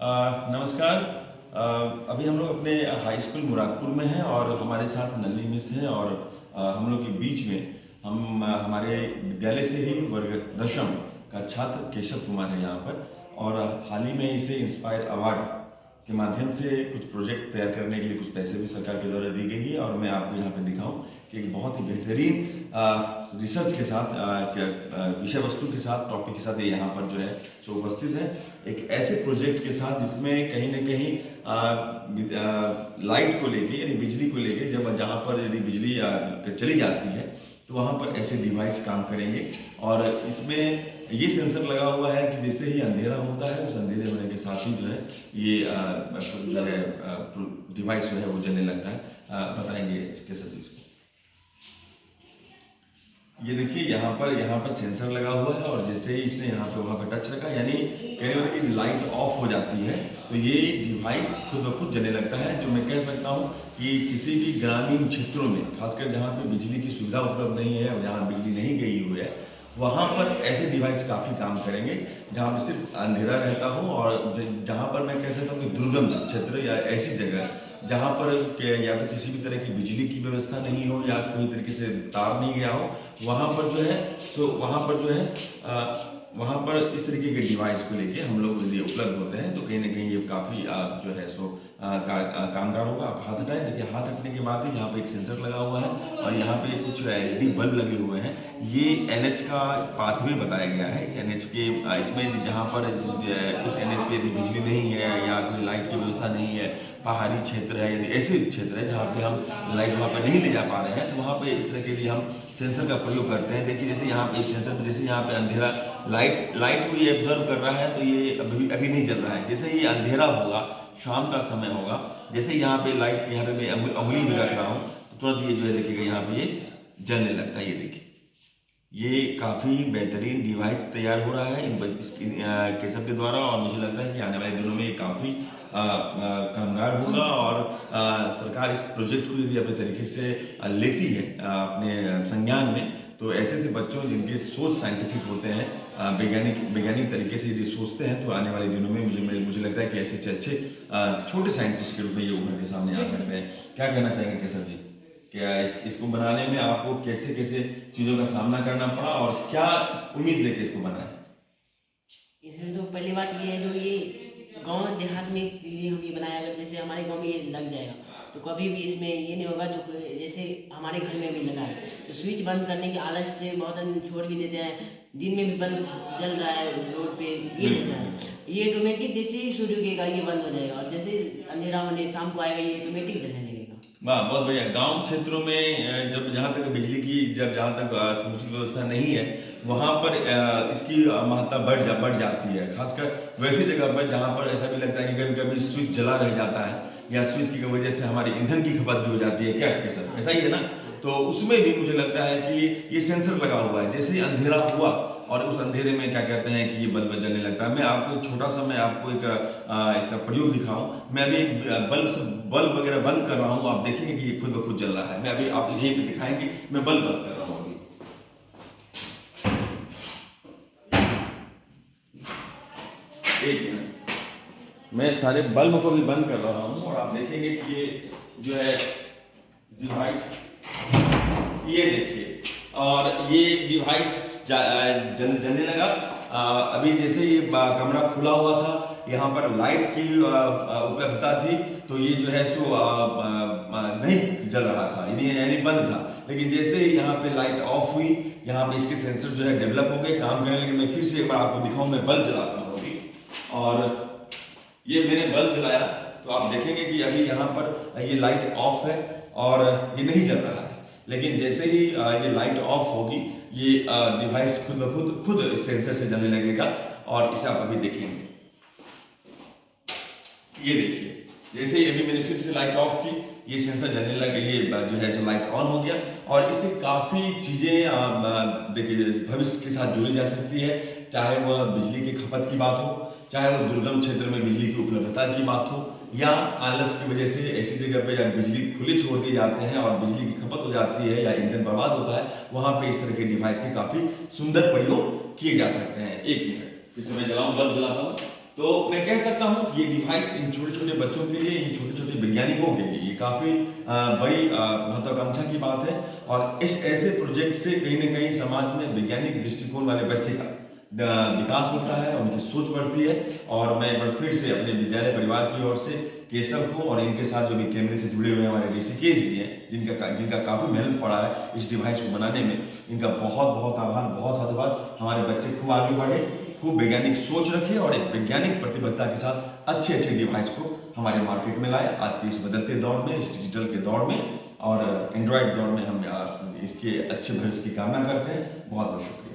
नमस्कार। अभी हम लोग अपने हाई स्कूल मुरादपुर में हैं और हमारे साथ नलिनी मिस हैं और हम लोग के बीच में हमारे विद्यालय से ही वर्ग दशम का छात्र केशव कुमार है यहाँ पर। और हाल ही में इसे इंस्पायर अवार्ड के माध्यम से कुछ प्रोजेक्ट तैयार करने के लिए कुछ पैसे भी सरकार के द्वारा दी गई है। और मैं आपको यहाँ पे दिखाऊं कि एक बहुत ही बेहतरीन रिसर्च के साथ विषय वस्तु के साथ टॉपिक के साथ ये यहाँ पर जो है सो उपस्थित है, एक ऐसे प्रोजेक्ट के साथ जिसमें कहीं ना कहीं लाइट को लेके यानी बिजली को लेके जब जहाँ पर यदि बिजली चली जाती है तो वहाँ पर ऐसे डिवाइस काम करेंगे। और इसमें ये सेंसर लगा हुआ है कि जैसे ही अंधेरा होता है उस अंधेरे होने के साथ ही जो है ये जो है डिवाइस जो है वो जलने लगता है। बताएंगे इसके सभी इसको। ये देखिए यहाँ पर सेंसर लगा हुआ है और जैसे ही इसने यहाँ पे वहाँ पे टच रखा यानी कहने वाले कि लाइट ऑफ हो जाती है तो ये डिवाइस खुद ब खुद जलने लगता है। जो मैं कह सकता हूँ कि किसी भी ग्रामीण क्षेत्रों में खासकर जहाँ पे बिजली की सुविधा उपलब्ध नहीं है और जहाँ बिजली नहीं गई हुई है वहाँ पर ऐसे डिवाइस काफ़ी काम करेंगे जहाँ पर सिर्फ अंधेरा रहता हो और जहाँ पर मैं कह सकता हूँ कि दुर्गम क्षेत्र या ऐसी जगह जहाँ पर या तो किसी भी तरह की बिजली की व्यवस्था नहीं हो या कोई तरीके से तार नहीं गया हो वहाँ पर जो है वहाँ पर इस तरीके के डिवाइस को लेके हम लोग यदि उपलब्ध होते हैं तो कहीं ना कहीं ये काफ़ी जो है कामगार होगा। आप हाथ हटाएं, देखिए हाथ हटने के बाद ही यहाँ पे एक सेंसर लगा हुआ है और यहाँ पे कुछ LED बल्ब लगे हुए हैं। ये NH का पाथवे बताया गया है। इस NH के इसमें जहाँ पर उस NH पे यदि बिजली नहीं है या कोई लाइट की व्यवस्था नहीं है, पहाड़ी क्षेत्र है यदि ऐसे क्षेत्र है जहाँ पे हम लाइट वहाँ पे नहीं ले जा पा रहे हैं तो वहाँ पे इस तरह के लिए हम सेंसर का प्रयोग करते हैं। देखिए जैसे यहाँ पे इस सेंसर पे जैसे यहाँ पे अंधेरा लाइट को ये ऑब्जर्व कर रहा है तो ये अभी नहीं जल रहा है। जैसे ये अंधेरा होगा, शाम का समय होगा, जैसे यहाँ पे लाइट यहाँ पे मैं उंगली भी रख रहा हूँ तो तुरंत ये जो है देखिएगा यहाँ पे ये जलने लगता है। ये देखिए ये काफ़ी बेहतरीन डिवाइस तैयार हो रहा है केशव के द्वारा और मुझे लगता है कि आने वाले दिनों में ये काफ़ी कामगार होगा। और सरकार इस प्रोजेक्ट को यदि अपने तरीके से लेती है अपने संज्ञान में तो ऐसे ऐसे बच्चों जिनके सोच साइंटिफिक होते हैं, वैज्ञानिक तरीके से यदि सोचते हैं तो आने वाले दिनों में मुझे लगता है कि ऐसे अच्छे छोटे साइंटिस्ट के रूप में ये उभर के सामने आ सकते हैं। क्या कहना चाहेंगे केशव जी? क्या इसको बनाने में आपको कैसे कैसे चीज़ों का सामना करना पड़ा और क्या उम्मीद लेके इसको बनाया? इसमें तो पहली बात ये है जो ये गांव देहात में के लिए हम ये बनाया, अगर जैसे हमारे गांव में ये लग जाएगा तो कभी भी इसमें ये नहीं होगा जो जैसे हमारे घर में भी लगा है तो स्विच बंद करने के आलस से बहुत आदमी छोड़ भी देते हैं, दिन में भी बल्ब जल रहा है रोड पे ये होता है। ये ऑटोमेटिक जैसे ही सूर्य उगेगा ये बंद हो जाएगा और जैसे अंधेरा होने शाम को आएगा ये ऑटोमेटिक जलने लगेगा। वाह, बहुत बढ़िया। गांव क्षेत्रों में जब जहाँ तक बिजली की जहाँ तक समुचित व्यवस्था नहीं है वहाँ पर इसकी महत्ता बढ़ जाती है, खासकर वैसी जगह पर जहाँ पर ऐसा भी लगता है कि कभी कभी स्विच जला रह जाता है या स्विच की वजह से हमारी ईंधन की खपत भी हो जाती है। क्या आपके साथ ऐसा ही है ना? तो उसमें भी मुझे लगता है कि ये सेंसर लगा हुआ है। जैसे ही अंधेरा हुआ और उस अंधेरे में क्या कहते हैं कि ये बल्ब जलने लगता है। मैं आपको एक छोटा सा मैं आपको एक इसका प्रयोग दिखाऊं। मैं अभी एक बल्ब वगैरह बंद कर रहा हूँ, आप देखेंगे कि ये खुद ब खुद जल रहा है। मैं अभी आप यहीं पे दिखाएंगे, मैं बल्ब बंद कर रहा हूँ अभी। एक मिनट, मैं सारे बल्ब को भी बंद कर रहा हूँ और आप देखेंगे कि ये जो है डिवाइस, ये देखिए, और ये डिवाइस जलने लगा। अभी जैसे ये कमरा खुला हुआ था, यहाँ पर लाइट की उपलब्धता थी तो ये जो है सो नहीं जल रहा था, यानी बंद था। लेकिन जैसे ही यहाँ पे लाइट ऑफ हुई, यहाँ पे इसके सेंसर जो है डेवलप हो गए, काम करने लगे। मैं फिर से एक बार आपको दिखाऊं, मैं बल्ब जलाता हूँ अभी और ये मैंने बल्ब जलाया तो आप देखेंगे कि अभी यहाँ पर ये लाइट ऑफ है और ये नहीं जल रहा है। लेकिन जैसे ही ये लाइट ऑफ होगी ये डिवाइस खुद ब खुद इस सेंसर से जलने लगेगा और इसे आप अभी देखेंगे। ये देखिए, जैसे ही अभी मैंने फिर से लाइट ऑफ की ये सेंसर जलने लगा, ये जो है सो लाइट ऑन हो गया। और इससे काफ़ी चीज़ें देखिए भविष्य के साथ जोड़ी जा सकती है, चाहे वह बिजली की खपत की बात हो, चाहे वो दुर्गम क्षेत्र में बिजली की उपलब्धता की बात हो, या आलस की वजह से ऐसी जगह पे जब बिजली खुले छोड़ दिए जाते हैं और बिजली की खपत हो जाती है या ईंधन बर्बाद होता है, वहाँ पे इस तरह के डिवाइस के काफ़ी सुंदर प्रयोग किए जा सकते हैं। एक मिनट, फिर से मैं जलाऊँ, बल्ब जलाता हूँ। तो मैं कह सकता हूँ ये डिवाइस इन छोटे छोटे बच्चों के लिए, इन छोटे छोटे वैज्ञानिकों के लिए ये काफ़ी बड़ी महत्वाकांक्षा की बात है। और इस ऐसे प्रोजेक्ट से कहीं ना कहीं समाज में वैज्ञानिक दृष्टिकोण वाले बच्चे का विकास होता है, उनकी सोच बढ़ती है। और मैं एक बार फिर से अपने विद्यालय परिवार की ओर से केशव को और इनके साथ जो भी कैमरे से जुड़े हुए हमारे ऋषिकेश जी हैं, जिनका काफ़ी मेहनत पड़ा है इस डिवाइस को बनाने में, इनका बहुत बहुत आभार, बहुत साधुवाद। हमारे बच्चे खूब आगे बढ़े, खूब वैज्ञानिक सोच रखे और एक वैज्ञानिक प्रतिबद्धता के साथ अच्छे अच्छे डिवाइस को हमारे मार्केट में लाए। आज के इस बदलते दौर में, इस डिजिटल के दौर में और एंड्रॉयड दौर में हम इसके अच्छे भविष्य की कामना करते हैं। बहुत बहुत शुक्रिया।